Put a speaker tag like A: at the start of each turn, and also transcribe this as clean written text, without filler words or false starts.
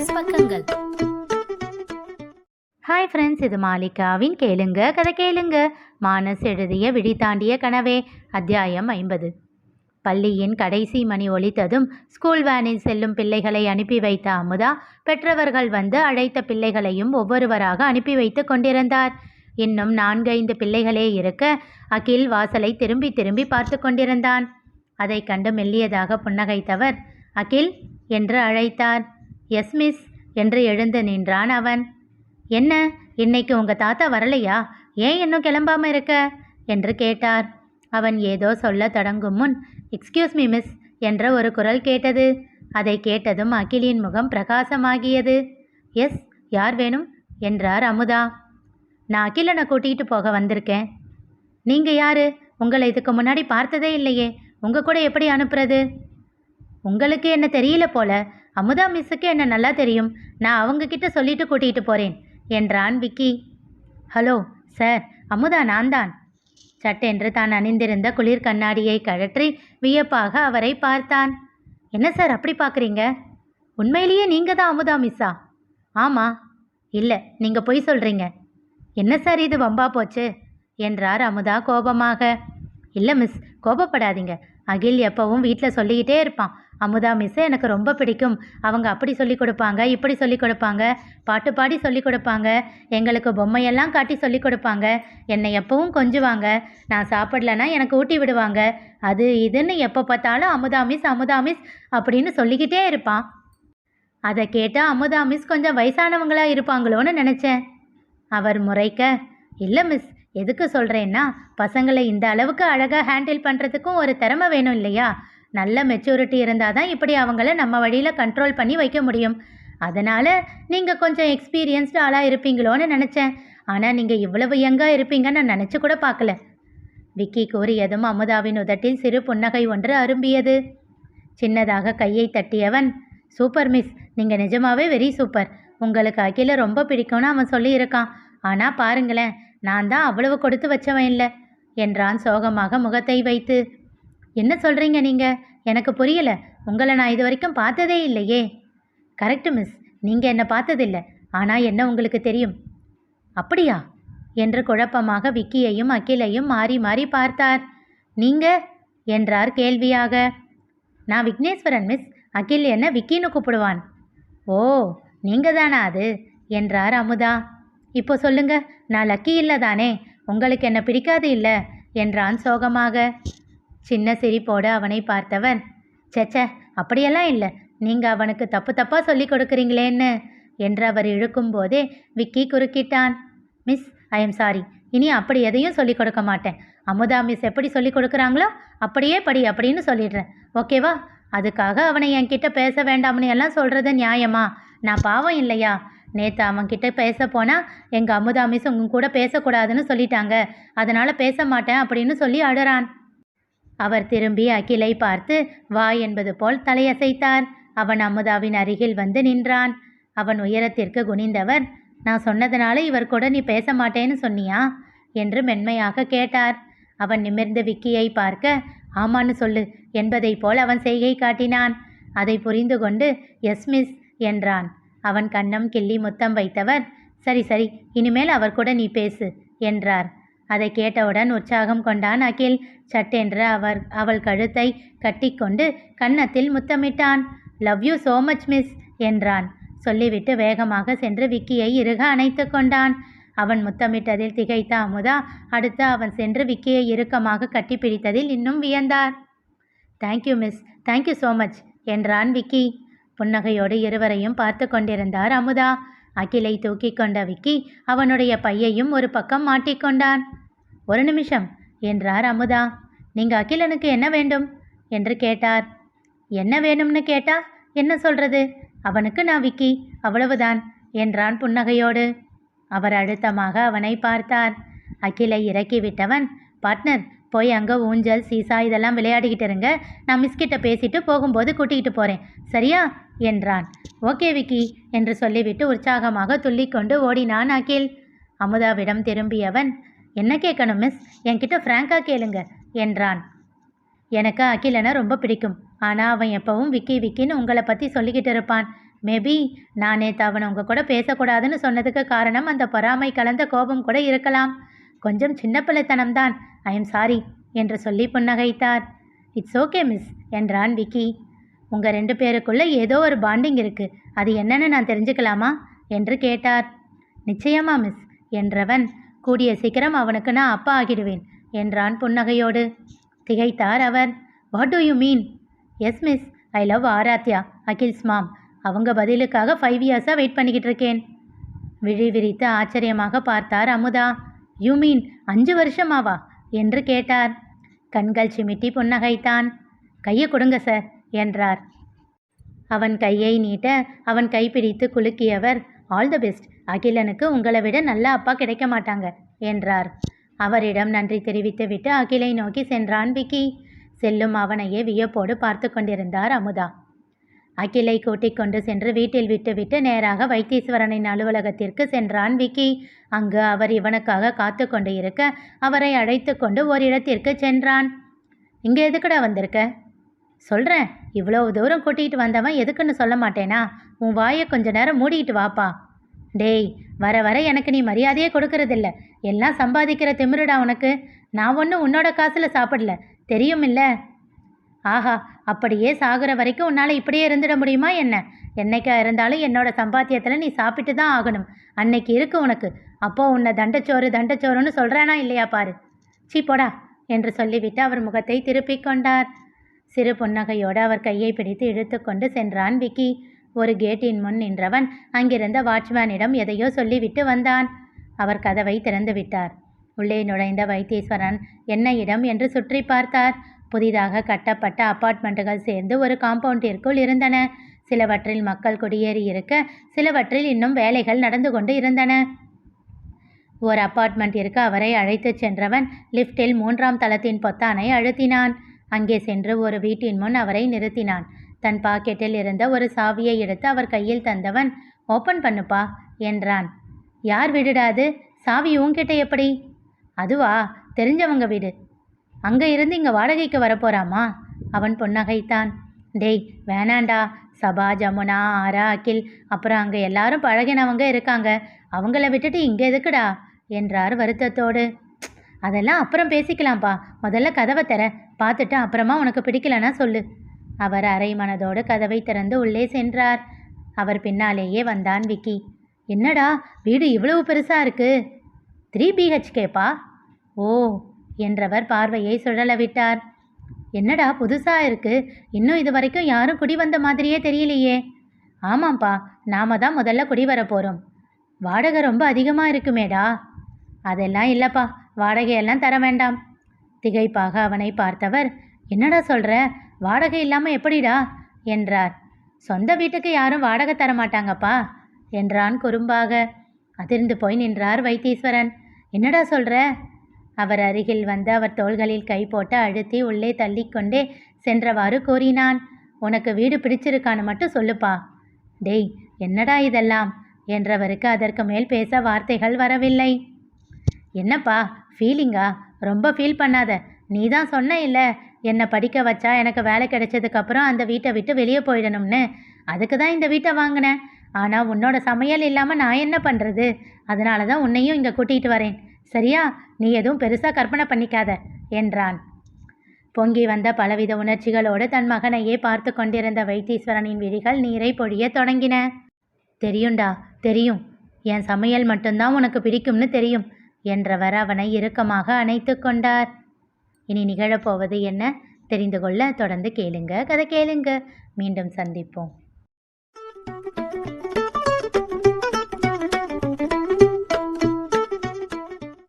A: மானஸ் பக்கங்கள்.
B: Hi friends, இது மாலிகாவின் கேளுங்க கதை கேளுங்க. மானஸ் எழுதிய விழி தாண்டிய கனவே, அத்தியாயம் 50. பள்ளியின் கடைசி மணி ஒலித்ததும் ஸ்கூல் வேனில் செல்லும் பிள்ளைகளை அனுப்பி வைத்த அமுதா பெற்றவர்கள் வந்து அழைத்த பிள்ளைகளையும் ஒவ்வொருவராக அனுப்பி வைத்து கொண்டிருந்தார். இன்னும் 4-5 பிள்ளைகளே இருக்க அகில் வாசலை திரும்பி திரும்பி பார்த்து கொண்டிருந்தான். அதை கண்டு மெல்லியதாக புன்னகைத்தவர் அகில் என்று அழைத்தார். எஸ் மிஸ் என்று எழுந்து நின்றான் அவன். என்ன, இன்னைக்கு உங்கள் தாத்தா வரலையா? ஏன் இன்னும் கிளம்பாமல் இருக்க என்று கேட்டார். அவன் ஏதோ சொல்ல தொடங்கும் முன் எக்ஸ்கியூஸ் மீ மிஸ் என்ற ஒரு குரல் கேட்டது. அதை கேட்டதும் அகிலின் முகம் பிரகாசமாகியது. எஸ், யார் வேணும் என்றார் அமுதா. நான் அகிலனை கூட்டிகிட்டு போக வந்திருக்கேன். நீங்கள் யார்? உங்களை இதுக்கு முன்னாடி பார்த்ததே இல்லையே, உங்கள் கூட எப்படி அனுப்புறது? உங்களுக்கு என்ன தெரியல போல, அமுதா மிஸ்ஸுக்கு என்ன நல்லா தெரியும். நான் அவங்கக்கிட்ட சொல்லிட்டு கூட்டிகிட்டு போகிறேன் என்றான் விக்கி. ஹலோ சார், அமுதா நான் தான். சட்டென்று தான் அணிந்திருந்த குளிர் கண்ணாடியை கழற்றி வியப்பாக அவரை பார்த்தான். என்ன சார் அப்படி பார்க்குறீங்க? உண்மையிலேயே நீங்கள் தான் அமுதா மிஸ்ஸா? ஆமாம். இல்லை, நீங்கள் பொய் சொல்கிறீங்க. என்ன சார் இது வம்பா போச்சு என்றார் அமுதா கோபமாக. இல்லை மிஸ், கோபப்படாதீங்க. அகில் எப்பவும் வீட்டில் சொல்லிக்கிட்டே இருப்பான், அமுதா மிஸ்ஸை எனக்கு ரொம்ப பிடிக்கும், அவங்க அப்படி சொல்லி கொடுப்பாங்க, இப்படி சொல்லி கொடுப்பாங்க, பாட்டு பாடி சொல்லி கொடுப்பாங்க, எங்களுக்கு பொம்மையெல்லாம் காட்டி சொல்லி கொடுப்பாங்க, என்னை எப்பவும் கொஞ்சுவாங்க, நான் சாப்பிடலன்னா எனக்கு ஊட்டி விடுவாங்க, அது இதுன்னு எப்போ பார்த்தாலும் அமுதா மிஸ் அமுதா மிஸ் அப்படின்னு சொல்லிக்கிட்டே இருப்பான். அதை கேட்டால் அமுதா மிஸ் கொஞ்சம் வயசானவங்களாக இருப்பாங்களோன்னு நினச்சேன். அவர் முறைக்க, இல்லை மிஸ், எதுக்கு சொல்கிறேன்னா பசங்களை இந்த அளவுக்கு அழகாக ஹேண்டில் பண்ணுறதுக்கும் ஒரு திறமை வேணும் இல்லையா? நல்ல மெச்சூரிட்டி இருந்தால் தான் இப்படி அவங்கள நம்ம வழியில் கண்ட்ரோல் பண்ணி வைக்க முடியும். அதனால் நீங்கள் கொஞ்சம் எக்ஸ்பீரியன்ஸ்டு ஆளாக இருப்பீங்களோன்னு நினச்சேன். ஆனால் நீங்கள் இவ்வளவு யங்காக இருப்பீங்கன்னு நான் நினச்சி கூட பார்க்கல. விக்கி கூறியதும் அமுதாவின் உதட்டில் சிறு புன்னகை ஒன்று அரும்பியது. சின்னதாக கையை தட்டியவன், சூப்பர் மிஸ், நீங்கள் நிஜமாவே வெரி சூப்பர். உங்களுக்கு அகில ரொம்ப பிடிக்கும்னு அவன் சொல்லியிருக்கான். ஆனால் பாருங்களேன், நான் தான் அவ்வளவு கொடுத்து வச்சவன் இல்லை என்றான் சோகமாக முகத்தை வைத்து. என்ன சொல்கிறீங்க நீங்கள்? எனக்கு புரியலை. உங்களை நான் இது வரைக்கும் பார்த்ததே இல்லையே. கரெக்டு மிஸ், நீங்கள் என்னை பார்த்ததில்லை, ஆனால் என்ன உங்களுக்கு தெரியும். அப்படியா என்று குழப்பமாக விக்கியையும் அகிலையும் மாறி மாறி பார்த்தார். நீங்கள் என்றார் கேள்வியாக. நான் விக்னேஸ்வரன் மிஸ், அகில் என்ன விக்கின்னு கூப்பிடுவான். ஓ, நீங்கள் தானா அது என்றார் அமுதா. இப்போ சொல்லுங்க, நான் லக்கி இல்லை தானே? உங்களுக்கு என்ன பிடிக்காது இல்லை என்றான் சோகமாக. சின்ன சிரிப்போடு அவனை பார்த்தவர், சேச்சே அப்படியெல்லாம் இல்லை, நீங்கள் அவனுக்கு தப்பு தப்பாக சொல்லி கொடுக்குறீங்களேன்னு என்று அவர் இழுக்கும் போதே விக்கி குறுக்கிட்டான். மிஸ், ஐ எம் சாரி, இனி அப்படி எதையும் சொல்லிக் கொடுக்க மாட்டேன். அமுதா மிஸ் எப்படி சொல்லி கொடுக்குறாங்களோ அப்படியே படி அப்படின்னு சொல்லிடுறேன், ஓகேவா? அதுக்காக அவனை என்கிட்ட பேச வேண்டாம்னு எல்லாம் சொல்கிறது நியாயமா? நான் பாவம் இல்லையா? நேற்று அவன்கிட்ட பேச போனால் எங்கள் அமுதா மிஸ் உங்க கூட பேசக்கூடாதுன்னு சொல்லிட்டாங்க, அதனால் பேச மாட்டேன் அப்படின்னு சொல்லி அழுறான். அவர் திரும்பி அகிலை பார்த்து வா என்பது போல் தலையசைத்தார். அவன் அமுதாவின் அருகில் வந்து நின்றான். அவன் உயரத்திற்கு குனிந்தவர், நான் சொன்னதுனால இவர் கூட நீ பேச மாட்டேன்னு சொன்னியா என்று மென்மையாக கேட்டார். அவன் நிமிர்ந்து விக்கியை பார்க்க, ஆமான்னு சொல்லு என்பதை போல் அவன் செய்கை காட்டினான். அதை புரிந்து கொண்டு எஸ் மிஸ் என்றான். அவன் கன்னம் கிள்ளி முத்தம் வைத்தவர், சரி சரி, இனிமேல் அவர் கூட நீ பேசு என்றார். அதை கேட்டவுடன் உற்சாகம் கொண்டான் அகில். சட்டென்று அவள் கழுத்தை கட்டிக்கொண்டு கன்னத்தில் முத்தமிட்டான். Love you so much miss என்றான். சொல்லிவிட்டு வேகமாக சென்று விக்கியை இறுக அணைத்து கொண்டான். அவன் முத்தமிட்டதில் திகைத்த அமுதா அடுத்து அவன் சென்று விக்கியை இறுக்கமாக கட்டிப்பிடித்ததில் இன்னும் வியந்தார். Thank you miss, thank you so much என்றான் விக்கி. புன்னகையோடு இருவரையும் பார்த்து கொண்டிருந்தார் அமுதா. அகிலை தூக்கி கொண்ட விக்கி அவனுடைய பையையும் ஒரு பக்கம் மாட்டிக்கொண்டான். ஒரு நிமிஷம் என்றார் அமுதா. நீங்கள் அகிலனுக்கு என்ன வேண்டும் என்று கேட்டார். என்ன வேணும்னு கேட்டா என்ன சொல்கிறது? அவனுக்கு நான் விக்கி, அவ்வளவுதான் என்றான் புன்னகையோடு. அவர் அழுத்தமாக அவனை பார்த்தார். அகிலை இறக்கிவிட்டவன், பார்ட்னர் போய் அங்கே ஊஞ்சல் சீசா இதெல்லாம் விளையாடிக்கிட்டு இருங்க, நான் மிஸ்கிட்ட பேசிட்டு போகும்போது கூட்டிகிட்டு போகிறேன், சரியா என்றான். ஓகே விக்கி என்று சொல்லிவிட்டு உற்சாகமாக துள்ளிக்கொண்டு ஓடினான் அகில். அமுதாவிடம் திரும்பியவன், என்ன கேட்கணும் மிஸ், என்கிட்ட ஃப்ராங்காக கேளுங்க என்றான். எனக்கு அகிலனை ரொம்ப பிடிக்கும், ஆனால் அவன் எப்பவும் விக்கி விக்கின்னு உங்களை பற்றி சொல்லிக்கிட்டு இருப்பான். மேபி நான் நேற்று அவனை உங்கள் கூட பேசக்கூடாதுன்னு சொன்னதுக்கு காரணம் அந்த பொறாமை கலந்த கோபம் கூட இருக்கலாம். கொஞ்சம் சின்ன பிள்ளைத்தனம்தான். ஐ எம் சாரி என்று சொல்லி புன்னகைத்தார். இட்ஸ் ஓகே மிஸ் என்றான் விக்கி. உங்கள் 2 பேருக்குள்ள ஏதோ ஒரு பாண்டிங் இருக்குது, அது என்னன்னு நான் தெரிஞ்சுக்கலாமா என்று கேட்டார். நிச்சயமா மிஸ் என்றவன், கூடிய சீக்கிரம் அவனுக்கு நான் அப்பா ஆகிடுவேன் என்றான் புன்னகையோடு. திகைத்தார் அவர். What do you mean? Yes miss, I love Aaradhya, Akhil's mom. அவங்க பதிலுக்காக 5 இயர்ஸாக வெயிட் பண்ணிக்கிட்டு இருக்கேன். விழி விரித்து ஆச்சரியமாக பார்த்தார் அமுதா. யூ மீன் 5 வருஷமாவா என்று கேட்டார். கண்கள் சிமிட்டி புன்னகைத்தான். கையை கொடுங்க சார் என்றார். அவன் கையை நீட்ட அவன் கைப்பிடித்து குலுக்கியவர், ஆல் தி பெஸ்ட், அகிலனுக்கு உங்களை விட நல்ல அப்பா கிடைக்க மாட்டாங்க என்றார். அவரிடம் நன்றி தெரிவித்துவிட்டு அகிலை நோக்கி சென்றான் விக்கி. செல்லும் அவனையே வியப்போடு பார்த்து கொண்டிருந்தார் அமுதா. அகிலை கூட்டிக் கொண்டு சென்று வீட்டில் விட்டுவிட்டு நேராக வைத்தீஸ்வரனின் அலுவலகத்திற்கு சென்றான் விக்கி. அங்கு அவர் இவனுக்காக காத்து கொண்டு இருக்க அவரை அழைத்து கொண்டு ஓரிடத்திற்கு சென்றான். இங்கே எதுக்குடா வந்திருக்க? சொல்கிறேன், இவ்வளவு தூரம் கூட்டிகிட்டு வந்தவன் எதுக்குன்னு சொல்ல மாட்டேனா? உன் வாயை கொஞ்ச நேரம் மூடிக்கிட்டு வாப்பா. டேய், வர வர எனக்கு நீ மரியாதையே கொடுக்கறதில்ல. எல்லாம் சம்பாதிக்கிற திமிருடா உனக்கு. நான் ஒன்றும் உன்னோட காசில் சாப்பிடல, தெரியும் இல்லை? ஆஹா, அப்படியே சாகுற வரைக்கும் உன்னால் இப்படியே இருந்துட முடியுமா என்ன? என்னைக்கா இருந்தாலும் என்னோட சம்பாத்தியத்தில் நீ சாப்பிட்டு தான் ஆகணும். அன்னைக்கு இருக்கு உனக்கு. அப்போது உன்னை தண்டச்சோறுன்னு சொல்கிறானா இல்லையா பாரு. சீ போடா என்று சொல்லிவிட்டு அவர் முகத்தை திருப்பிக் கொண்டார். சிறு புன்னகையோடு அவர் கையை பிடித்து இழுத்து கொண்டு சென்றான் விக்கி. ஒரு கேட்டின் முன் நின்றவன் அங்கிருந்த வாட்ச்மேனிடம் எதையோ சொல்லிவிட்டு வந்தான். அவர் கதவை திறந்து விட்டார். உள்ளே நுழைந்த வைத்தீஸ்வரன் என்ன இடம் என்று சுற்றி பார்த்தார். புதிதாக கட்டப்பட்ட அப்பார்ட்மெண்ட்டுகள் சேர்ந்து ஒரு காம்பவுண்டிற்குள் இருந்தன. சிலவற்றில் மக்கள் குடியேறி இருக்க, சிலவற்றில் இன்னும் வேலைகள் நடந்து கொண்டு இருந்தன. ஒரு அப்பார்ட்மெண்ட்டிற்கு அவரை அழைத்து சென்றவன் லிஃப்டில் 3ஆம் தளத்தின் பொத்தானை அழுத்தினான். அங்கே சென்று ஒரு வீட்டின் முன் அவரை நிறுத்தினான். தன் பாக்கெட்டில் இருந்த ஒரு சாவியை எடுத்து அவர் கையில் தந்தவன், ஓப்பன் பண்ணுப்பா என்றான். யார் வீடுடாது? சாவி உன்கிட்ட எப்படி? அதுவா, தெரிஞ்சவங்க வீடு. அங்கே இருந்து இங்கே வாடகைக்கு வரப்போறாமா? அவன் புன்னகைத்தான். டேய் வேணாண்டா, சபா, ஜமுனா, ஆரா, அகில், அப்புறம் அங்கே எல்லாரும் பழகினவங்க இருக்காங்க. அவங்கள விட்டுட்டு இங்கே எதுக்குடா என்றார் வருத்தத்தோடு. அதெல்லாம் அப்புறம் பேசிக்கலாம்ப்பா, முதல்ல கதவை தர, பார்த்துட்டு அப்புறமா உனக்கு பிடிக்கலன்னா சொல்லு. அவர் அரை மனதோடு கதவை திறந்து உள்ளே சென்றார். அவர் பின்னாலேயே வந்தான் விக்கி. என்னடா வீடு இவ்வளவு பெருசாக இருக்கு? 3 BHKப்பா. ஓ என்றவர் பார்வையை சுழலவிட்டார். என்னடா புதுசாக இருக்கு, இன்னும் இது வரைக்கும் யாரும் குடி வந்த மாதிரியே தெரியலையே. ஆமாம்ப்பா, நாம தான் முதல்ல குடி வர போகிறோம். வாடகை ரொம்ப அதிகமாக இருக்குமேடா. அதெல்லாம் இல்லைப்பா, வாடகையெல்லாம் தர வேண்டாம். திகைப்பாக அவனை பார்த்தவர், என்னடா சொல்கிற, வாடகை இல்லாமல் எப்படிடா என்றார். சொந்த வீட்டுக்கு யாரும் வாடகை தர மாட்டாங்கப்பா என்றான் குறும்பாக. அதிர்ந்து போய் நின்றார் வைத்தீஸ்வரன். என்னடா சொல்கிற? அவர் அருகில் வந்து அவர் தோள்களில் கை போட்டு அழுத்தி உள்ளே தள்ளிக்கொண்டே சென்றவாறு கூறினான். உனக்கு வீடு பிடிச்சிருக்கான்னு மட்டும் சொல்லுப்பா. டேய் என்னடா இதெல்லாம் என்றவருக்கு அதற்கு மேல் பேச வார்த்தைகள் வரவில்லை. என்னப்பா ஃபீலிங்கா? ரொம்ப ஃபீல் பண்ணாத. நீ தான் சொன்ன இல்லை, என்னை படிக்க வச்சா எனக்கு வேலை கிடைச்சதுக்கப்புறம் அந்த வீட்டை விட்டு வெளியே போயிடணும்னு. அதுக்கு தான் இந்த வீட்டை வாங்கினேன். ஆனால் உன்னோட சமையல் இல்லாமல் நான் என்ன பண்ணுறது? அதனால தான் உன்னையும் இங்கே கூட்டிகிட்டு வரேன். சரியா? நீ எதுவும் பெருசாக கற்பனை பண்ணிக்காத என்றான். பொங்கி வந்த பலவித உணர்ச்சிகளோடு தன் மகனையே பார்த்து கொண்டிருந்த வைத்தீஸ்வரனின் விழிகள் நீரை பொழிய தொடங்கின. தெரியும்டா, தெரியும். என் சமையல் மட்டும்தான் உனக்கு பிடிக்கும்னு தெரியும் என்றவர் அவனை இறுக்கமாக அணைத்து கொண்டார். இனி நிகழப்போவது என்ன தெரிந்து கொள்ள தொடர்ந்து கேளுங்க, கதை கேளுங்க. மீண்டும் சந்திப்போம்.